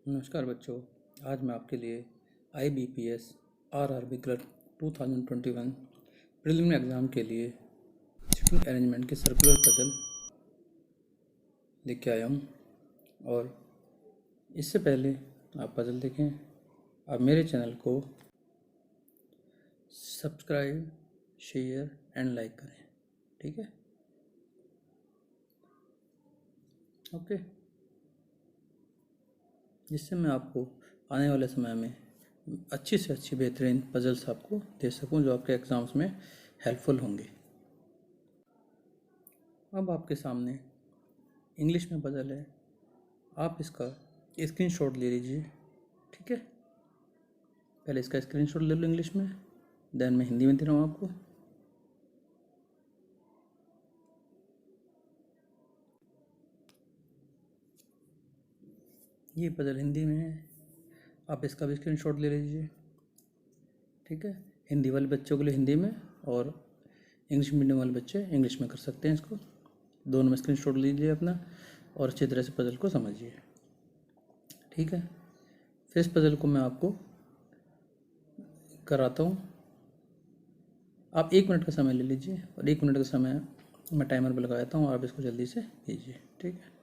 नमस्कार बच्चों। आज मैं आपके लिए IBPS RRB clerk 2021 preliminary exam के लिए सिटिंग अरेंजमेंट की सर्कुलर पजल लेके आया हूँ। और इससे पहले आप पजल देखें, आप मेरे चैनल को सब्सक्राइब, शेयर एंड लाइक करें। ठीक है, ओके। जिससे मैं आपको आने वाले समय में अच्छी से अच्छी बेहतरीन पजल्स आपको दे सकूं जो आपके एग्ज़ाम्स में हेल्पफुल होंगे। अब आपके सामने इंग्लिश में पजल है, आप इसका स्क्रीनशॉट ले लीजिए। ठीक है, पहले इसका स्क्रीनशॉट ले लो इंग्लिश में, देन मैं हिंदी में दे रहा हूँ आपको। ये पजल हिंदी में है, आप इसका भी स्क्रीनशॉट ले लीजिए। ठीक है, हिंदी वाले बच्चों के लिए हिंदी में और इंग्लिश मीडियम वाले बच्चे इंग्लिश में कर सकते हैं इसको। दोनों में स्क्रीनशॉट लीजिए अपना और अच्छी तरह से पजल को समझिए। ठीक है, फिर इस पजल को मैं आपको कराता हूँ। आप 1 मिनट का समय ले लीजिए और 1 मिनट का समय मैं टाइमर पर लगा देता हूँ, आप इसको जल्दी से कीजिए। ठीक है,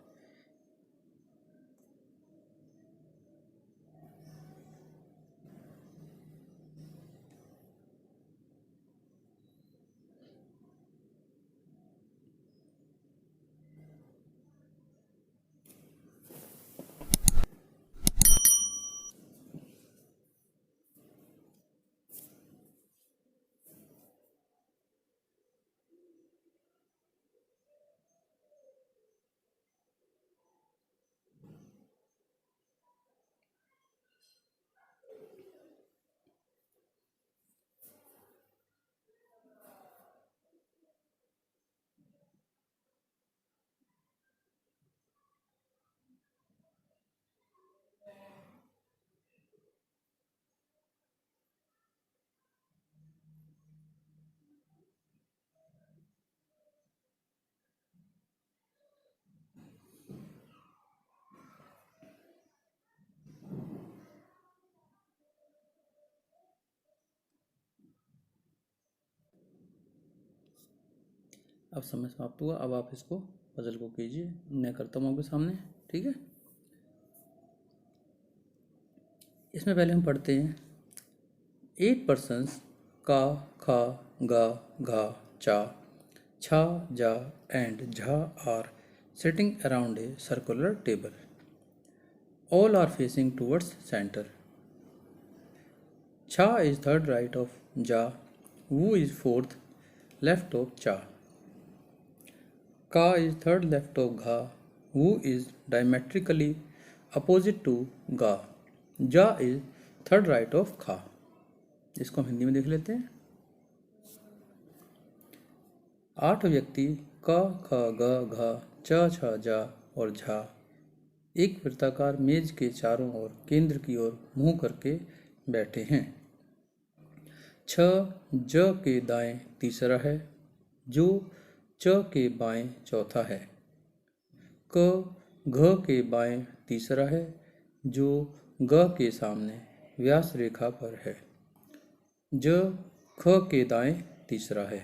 अब समय समाप्त हुआ। अब आप इसको पजल को कीजिए, मैं करता हूँ आपके सामने। ठीक है, इसमें पहले हम पढ़ते हैं 8 persons का, खा, गा, घा, चा, छा, जा and Jha are sitting around a circular table. All are facing towards center. Cha is third right of Ja, Wu is fourth left of Cha. Ka is third left of Gha, Wu is diametrically opposite to Ga. Ja is third right of Kha. इसको हम हिंदी में देख लेते हैं। 8 व्यक्ति का, खा, गा, घा, चा, छा, जा और झा एक वृत्ताकार मेज के चारों ओर केंद्र की ओर मुंह करके बैठे हैं। छ ज के दाएं तीसरा है, जो च के बाएं चौथा है। क घ के बाएं तीसरा है, जो ग के सामने व्यास रेखा पर है। ज ख के दाएं तीसरा है।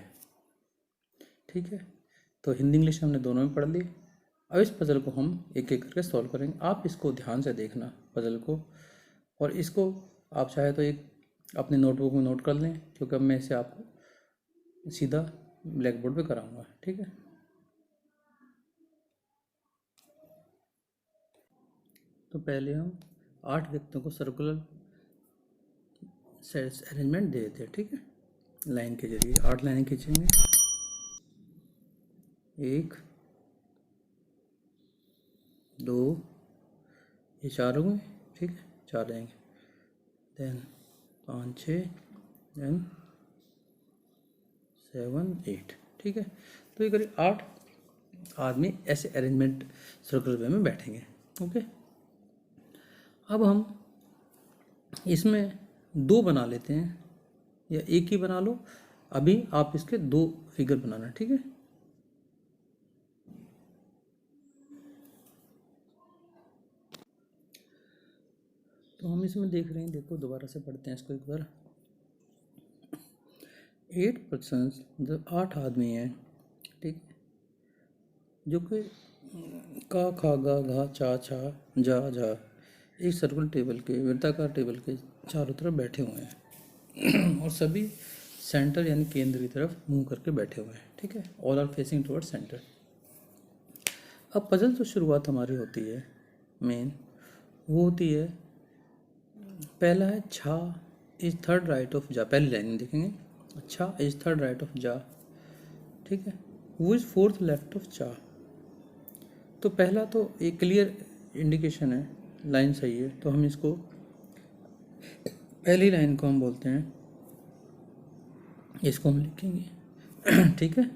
ठीक है, तो हिंदी इंग्लिश हमने दोनों में पढ़ ली। अब इस पजल को हम एक एक करके सॉल्व करेंगे। आप इसको ध्यान से देखना पजल को, और इसको आप चाहे तो एक अपने नोटबुक में नोट कर लें, क्योंकि अब मैं इसे आपको सीधा ब्लैक बोर्ड पे कराऊंगा। ठीक है, तो पहले हम 8 व्यक्तियों को सर्कुलर अरेंजमेंट दे देते हैं। ठीक है, लाइन के जरिए 8 लाइनें खींचेंगे। 1 2, ये 4 हो गए। ठीक है, 4 रहेंगे, देन 5 6, देन 7 8। ठीक है, तो ये करीब 8 आदमी ऐसे अरेंजमेंट सर्कुलर वे में बैठेंगे। ओके, अब हम इसमें 2 बना लेते हैं, या एक ही बना लो। अभी आप इसके 2 फिगर बनाना। ठीक है, तो हम इसमें देख रहे हैं, देखो दोबारा से पढ़ते हैं इसको एक बार। 8 पर्सन, मतलब 8 आदमी हैं, ठीक, जो कि का खा गा घा चा छा जा झा एक सर्कुलर टेबल के, वृत्ताकार टेबल के चारों तरफ बैठे हुए हैं और सभी सेंटर यानी केंद्र की तरफ मुंह करके बैठे हुए हैं, ठीक है। All are facing toward center. अब पजल तो शुरुआत हमारी होती है मेन, वो होती है, पहला है छा इज थर्ड राइट ऑफ जा, पहली लाइन में देखेंगे, छा इज थर्ड राइट ऑफ जा, ठीक है। वो इज फोर्थ लेफ्ट ऑफ चा। तो पहला तो एक क्लियर इंडिकेशन है, लाइन सही है, तो हम इसको पहली लाइन को हम बोलते हैं, इसको हम लिखेंगे ठीक है।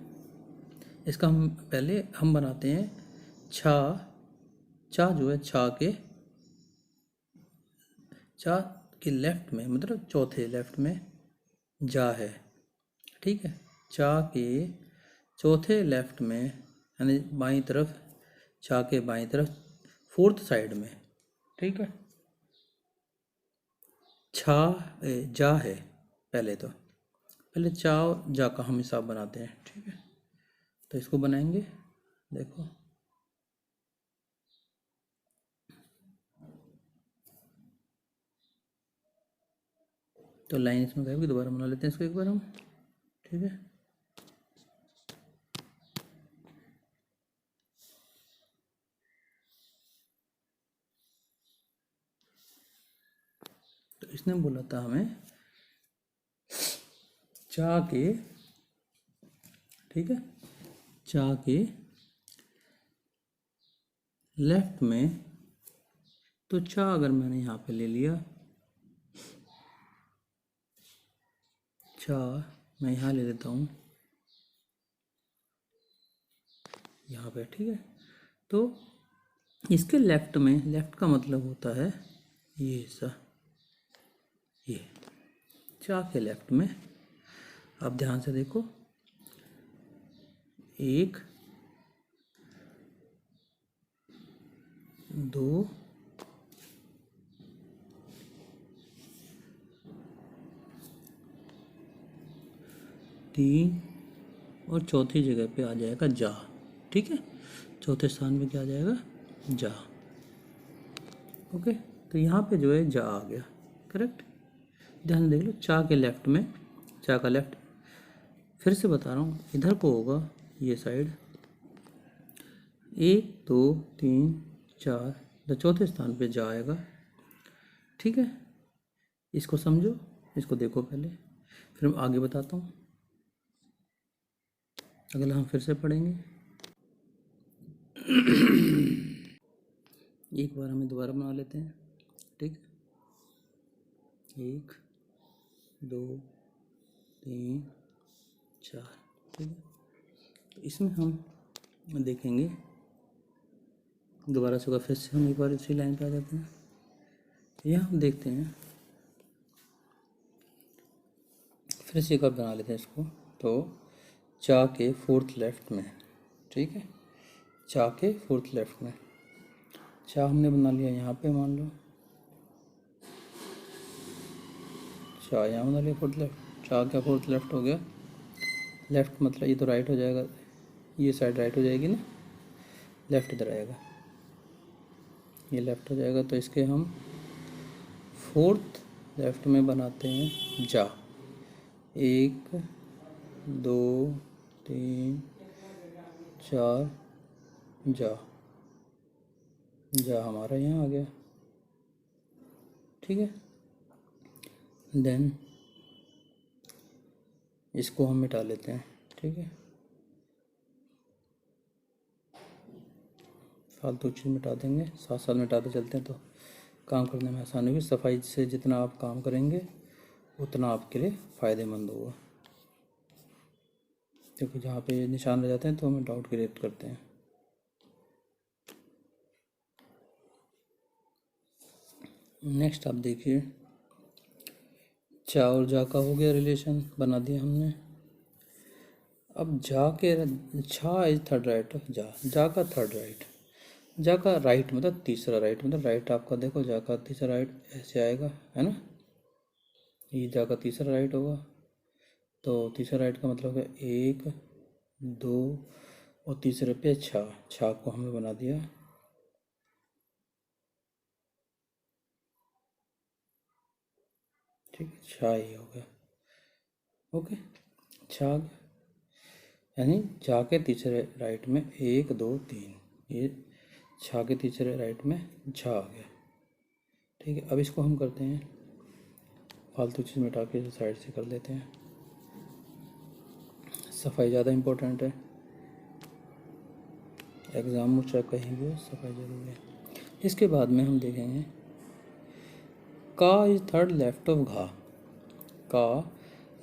इसका हम पहले हम बनाते हैं छा, चा जो है चा के लेफ्ट में, मतलब चौथे लेफ्ट में जा है, ठीक है। चा के चौथे लेफ्ट में यानी बाईं तरफ, चा के बाईं तरफ फोर्थ साइड में, ठीक है। छा जा है पहले, तो पहले चा और जा का हम हिसाब बनाते हैं, ठीक है। तो इसको बनाएंगे, देखो तो लाइन इसमें गए, दोबारा बना लेते हैं इसको एक बार हम, ठीक है। तो इसने बोला था हमें चा के, ठीक है, चा के लेफ्ट में, तो चा अगर मैंने यहाँ पे ले लिया, चा मैं यहाँ ले लेता हूँ यहाँ पे, ठीक है। तो इसके लेफ्ट में, लेफ्ट का मतलब होता है ये हिस्सा, ये चा के लेफ्ट में, आप ध्यान से देखो, 1 2 3 और चौथी जगह पे आ जाएगा जा, ठीक है। चौथे स्थान पे क्या आ जाएगा, जा, ओके। तो यहाँ पे जो है जा आ गया, करेक्ट। ध्यान देख लो, चा के लेफ्ट में, चा का लेफ्ट, फिर से बता रहा हूँ, इधर को होगा ये साइड, 1 2 3 4, तो चौथे स्थान पे जा आएगा, ठीक है। इसको समझो, इसको देखो पहले, फिर मैं आगे बताता हूँ। अगला हम फिर से पढ़ेंगे एक बार हमें दोबारा बना लेते हैं, ठीक है। 1 2 3 4, ठीक है। तो इसमें हम देखेंगे, दोबारा से फिर से हम एक बार इसी लाइन पे आ जाते हैं। यहाँ हम देखते हैं, फिर से एक बार बना लेते हैं इसको। तो चा के फोर्थ लेफ्ट में, ठीक है, चा के फोर्थ लेफ्ट में, चा हमने बना लिया यहाँ पे, मान लो चा यहाँ बना लिया फोर्थ लेफ्ट, चा का फोर्थ लेफ्ट हो गया, लेफ्ट मतलब ये तो राइट हो जाएगा, ये साइड राइट हो जाएगी ना, लेफ्ट इधर आएगा, ये लेफ्ट हो जाएगा। तो इसके हम फोर्थ लेफ्ट में बनाते हैं जा, 1 2 3 4 जा, जा हमारा यहाँ आ गया, ठीक है। देन इसको हम मिटा लेते हैं, ठीक है, फालतू चीज़ मिटा देंगे, साथ साथ मिटाते चलते हैं तो काम करने में आसानी होगी। सफाई से जितना आप काम करेंगे उतना आपके लिए फ़ायदेमंद होगा, क्योंकि जहाँ पे निशान रह जाते हैं तो हमें डाउट क्रिएट करते हैं। नेक्स्ट आप देखिए, चा और जा का हो गया, रिलेशन बना दिया हमने। अब जा के, छा इज थर्ड राइट ऑफ जा, जा का थर्ड राइट, जा का राइट मतलब तीसरा राइट, मतलब राइट आपका देखो जा का तीसरा राइट ऐसे आएगा, है ना, ये जा का तीसरा राइट होगा। तो तीसरा राइट का मतलब है 1 2 और तीसरे पे छा, छा को हमने बना दिया, ठीक है, छा ही हो गया, ओके, छा आ गया। यानी जा के तीसरे राइट में 1 2 3, ये छा के तीसरे राइट में झा आ गया, ठीक है। अब इसको हम करते हैं, फालतू चीज़ मिटा के साइड से कर लेते हैं, सफाई ज़्यादा इम्पोर्टेंट है, एग्ज़ाम में चाहे कहीं भी हो सफाई ज़रूरी है। इसके बाद में हम देखेंगे का इज थर्ड लेफ्ट ऑफ घा, का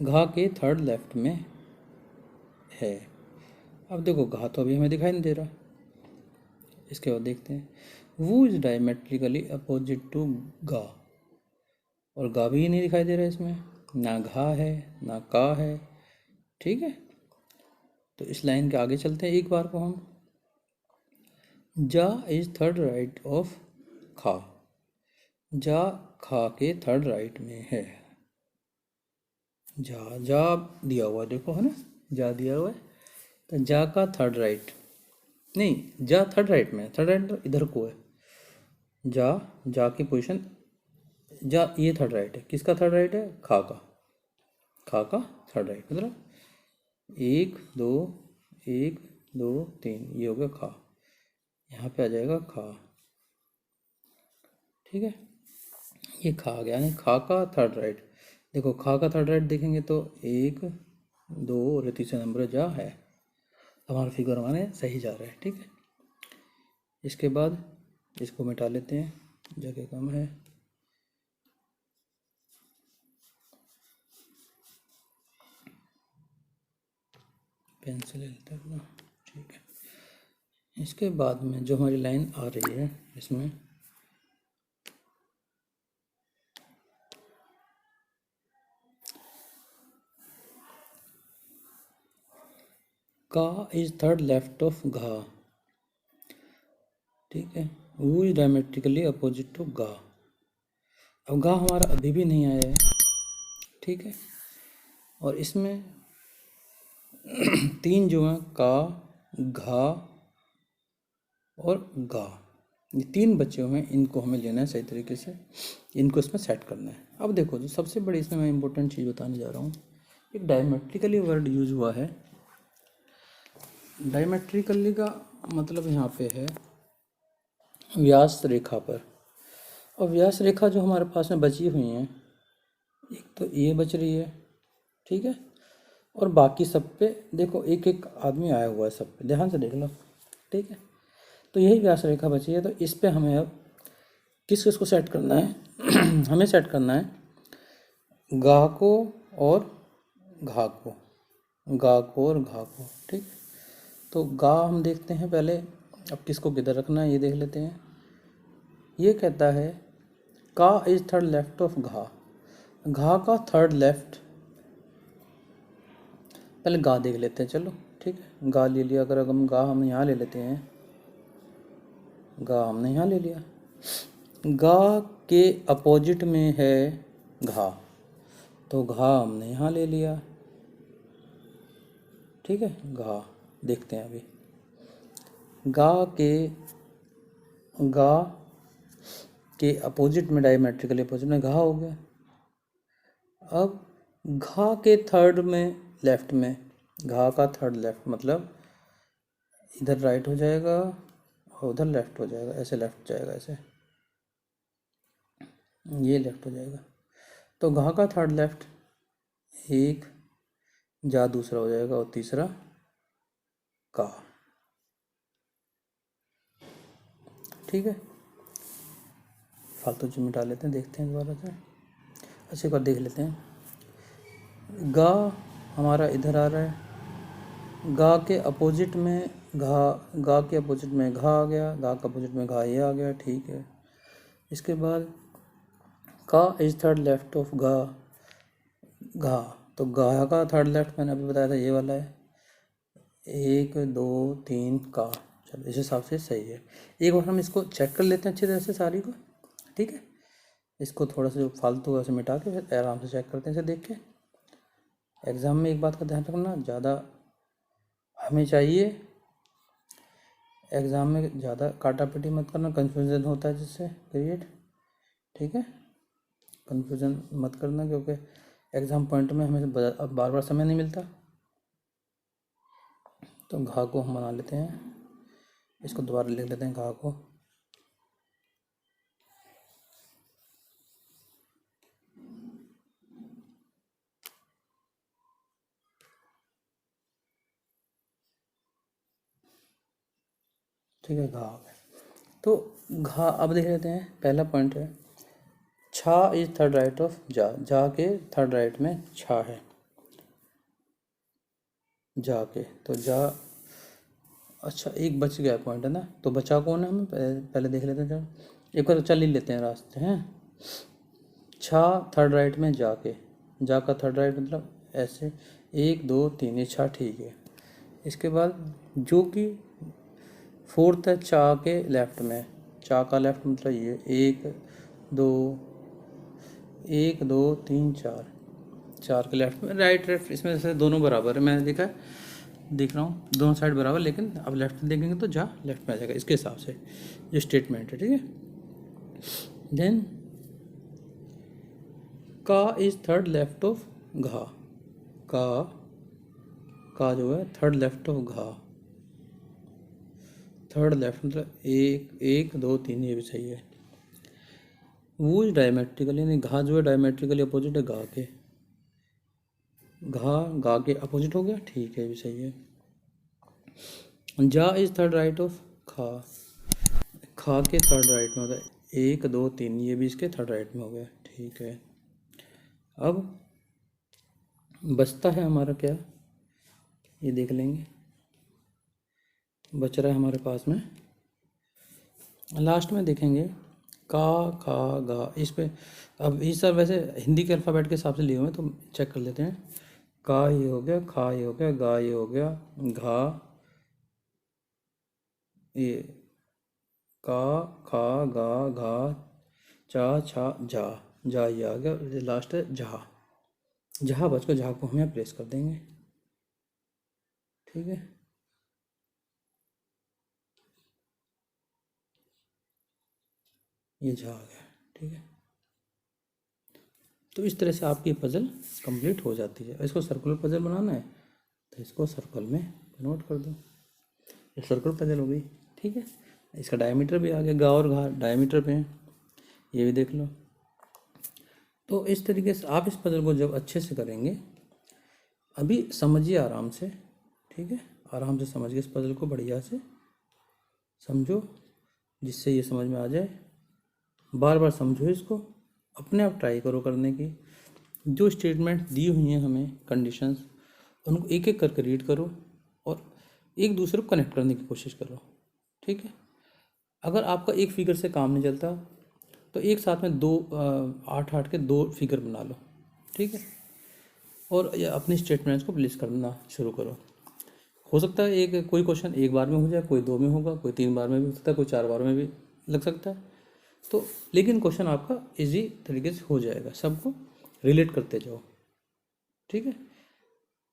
घा के थर्ड लेफ्ट में है। अब देखो घा तो अभी हमें दिखाई नहीं दे रहा, इसके बाद देखते हैं वो इज डायमेट्रिकली अपोजिट टू गा, और गा भी नहीं दिखाई दे रहा है इसमें, ना घा है ना का है, ठीक है। तो इस लाइन के आगे चलते हैं एक बार को हम, जा इज थर्ड राइट ऑफ खा, जा खा के थर्ड राइट में है, जा जा दिया हुआ देखो, है ना, जा दिया हुआ है, तो जा का थर्ड राइट नहीं, जा थर्ड राइट में, थर्ड राइट तो इधर को है, जा जा की पोजीशन, जा ये थर्ड राइट है, किसका थर्ड राइट है, खा का, खा का थर्ड राइट, मतलब 1 2 1 2 3, ये हो गया खा, यहाँ पे आ जाएगा खा, ठीक है, ये खा आ गया, यानी खा का थर्ड राइट। देखो खा का थर्ड राइट देखेंगे तो 1 2 और तीसरा नंबर जा है, हमारा फिगर हमारे सही जा रहा है, ठीक है। इसके बाद इसको मिटा लेते हैं, जगह कम है, पेंसिल ले लेते हैं अपना, ठीक है। इसके बाद में जो हमारी लाइन आ रही है इसमें का इज थर्ड लेफ्ट ऑफ घा, ठीक है, वो इज डायमेट्रिकली अपोजिट टू गा। अब गा हमारा अभी भी नहीं आया है, ठीक है, और इसमें तीन जो हैं का घा और गा, ये तीन बचे हुए हैं, इनको हमें लेना है सही तरीके से, इनको इसमें सेट करना है। अब देखो जो सबसे बड़ी इसमें मैं इम्पोर्टेंट चीज़ बताने जा रहा हूँ, एक डायमेट्रिकली वर्ड यूज हुआ है, डायमेट्रिकली का मतलब यहाँ पे है व्यास रेखा पर, और व्यास रेखा जो हमारे पास में बची हुई हैं, एक तो ये बच रही है, ठीक है, और बाकी सब पे देखो एक एक आदमी आया हुआ है, सब पे ध्यान से देख लो, ठीक है। तो यही व्यास रेखा बची है, तो इस पे हमें अब किस किस को सेट करना है हमें सेट करना है गा को और घा को, गा को और घा को, ठीक। तो गा हम देखते हैं पहले, अब किसको किधर रखना है ये देख लेते हैं। ये कहता है का इज थर्ड लेफ्ट ऑफ घा, घा का थर्ड लेफ्ट, पहले गा देख लेते हैं, चलो ठीक है, गा ले लिया, अगर हम गा हम यहाँ ले लेते हैं, गा हमने यहाँ ले लिया, गा के अपोजिट में है घा, तो घा हमने यहाँ ले लिया, ठीक है। घा देखते हैं अभी, गा के अपोजिट में, डायमेट्रिकली अपोजिट में घा हो गया। अब घा के थर्ड में लेफ्ट में, घा का थर्ड लेफ्ट मतलब इधर राइट हो जाएगा और उधर लेफ्ट हो जाएगा, ऐसे लेफ्ट जाएगा, ऐसे ये लेफ्ट हो जाएगा, तो घा का थर्ड लेफ्ट एक जा दूसरा हो जाएगा और तीसरा का, ठीक है। फालतू जो मिटा लेते हैं, देखते हैं दोबारा से, अच्छी बार देख लेते हैं। गा हमारा इधर आ रहा है, गा के अपोजिट में घा, गा के अपोजिट में घा आ गया, गा के अपोजिट में घा ये आ गया, ठीक है। इसके बाद का इज थर्ड लेफ्ट ऑफ घा, घा, तो घा का थर्ड लेफ्ट मैंने अभी बताया था ये वाला है, 1 2 3 का, चलो इस हिसाब से सही है। एक बार हम इसको चेक कर लेते हैं अच्छी तरह से सारी को, ठीक है। इसको थोड़ा सा जो फालतू है उसे मिटा के फिर आराम से चेक करते हैं इसे देख के। एग्ज़ाम में एक बात का ध्यान रखना, ज़्यादा हमें चाहिए एग्ज़ाम में ज़्यादा काटापिटी मत करना, कन्फ्यूज़न होता है जिससे क्रिएट, ठीक है। कन्फ्यूज़न मत करना क्योंकि एग्ज़ाम पॉइंट में हमें अब बार बार समय नहीं मिलता। तो घा को हम बना लेते हैं, इसको दोबारा लिख लेते हैं घा को। ठीक है, घा हो गया। तो घा अब देख लेते हैं, पहला पॉइंट है छा इज थर्ड राइट ऑफ जा, जा के थर्ड राइट में छा है, जा के, तो जा, अच्छा एक बच गया पॉइंट है ना, तो बचा कौन है हमें पहले देख लेते हैं। चलो एक बार चल ही लेते हैं रास्ते हैं। छा थर्ड राइट में जाके, जा का थर्ड राइट मतलब ऐसे 1 2 3, ये छा ठीक है। इसके बाद जो कि फोर्थ है चा के लेफ्ट में, चा का लेफ्ट मतलब ये 1 2 1 2 3 4, 4 के लेफ्ट में, राइट लेफ्ट इसमें से दोनों बराबर है, मैंने देखा देख रहा हूँ दोनों साइड बराबर, लेकिन अब लेफ्ट में देखेंगे तो जा लेफ्ट में आ जाएगा इसके हिसाब से, ये स्टेटमेंट है, ठीक है। देन का इज थर्ड लेफ्ट ऑफ घा, का जो है थर्ड लेफ्ट ऑफ घा, थर्ड लेफ्ट मतलब 1 1 2 3, ये भी सही है। वो इज डायमेट्रिकल, यानी घा जो है डायमेट्रिकली अपोजिट है गा के, गा के अपोजिट हो गया, ठीक है, ये भी सही है। जा इज थर्ड राइट ऑफ खा, खा के थर्ड राइट में होता है 1 2 3, ये भी इसके थर्ड राइट में हो गया, ठीक है। अब बचता है हमारा क्या, ये देख लेंगे, बच रहा है हमारे पास में, लास्ट में देखेंगे का खा गा, इस पे अब इस सब वैसे हिंदी के अल्फ़ाबेट के हिसाब से लिए हुए हैं, तो चेक कर लेते हैं। का ये हो गया, खा ये हो गया, गा ये हो गया, घा ये, का खा गा घा चा छा जा ये आ गया, लास्ट है जहा, जहा बचकर जहा को हम यहाँ प्लेस कर देंगे, ठीक है। ये जहा आ गया, ठीक है। तो इस तरह से आपकी पजल कंप्लीट हो जाती है। इसको सर्कुलर पजल बनाना है तो इसको सर्कल में कन्वर्ट कर दो, ये सर्कुलर पजल हो गई, ठीक है। इसका डायमीटर भी आ गया, गा और घा डायमीटर पे है, ये भी देख लो। तो इस तरीके से आप इस पजल को जब अच्छे से करेंगे, अभी समझिए आराम से, ठीक है, आराम से समझिए इस पजल को, बढ़िया से समझो जिससे ये समझ में आ जाए, बार बार समझो इसको, अपने आप ट्राई करो करने की, जो स्टेटमेंट दी हुई हैं हमें कंडीशंस, उनको एक एक करके रीड करो और एक दूसरे को कनेक्ट करने की कोशिश करो, ठीक है। अगर आपका एक फिगर से काम नहीं चलता तो एक साथ में 8 के 2 फिगर बना लो, ठीक है, और अपनी स्टेटमेंट्स को प्लेस करना शुरू करो। हो सकता है एक कोई क्वेश्चन एक बार में हो जाए, कोई 2 में होगा, कोई 3 बार में भी हो सकता है, कोई 4 बार में भी लग सकता है, तो लेकिन क्वेश्चन आपका इजी तरीके से हो जाएगा, सबको रिलेट करते जाओ, ठीक है।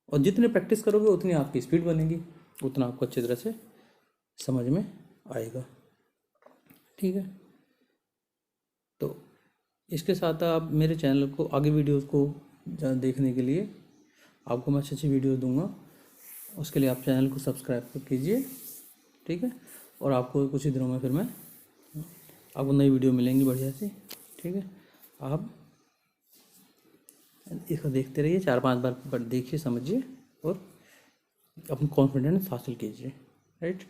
और जितने प्रैक्टिस करोगे उतनी आपकी स्पीड बनेगी, उतना आपको अच्छी तरह से समझ में आएगा, ठीक है। तो इसके साथ आप मेरे चैनल को आगे वीडियोस को देखने के लिए आपको मैं अच्छी अच्छी वीडियोस दूंगा, उसके लिए आप चैनल को सब्सक्राइब कीजिए, ठीक है। और आपको कुछ ही दिनों में फिर मैं आपको नई वीडियो मिलेंगी बढ़िया सी, ठीक है। आप इसको देखते रहिए, 4-5 बार देखिए, समझिए और अपना कॉन्फिडेंस हासिल कीजिए, राइट।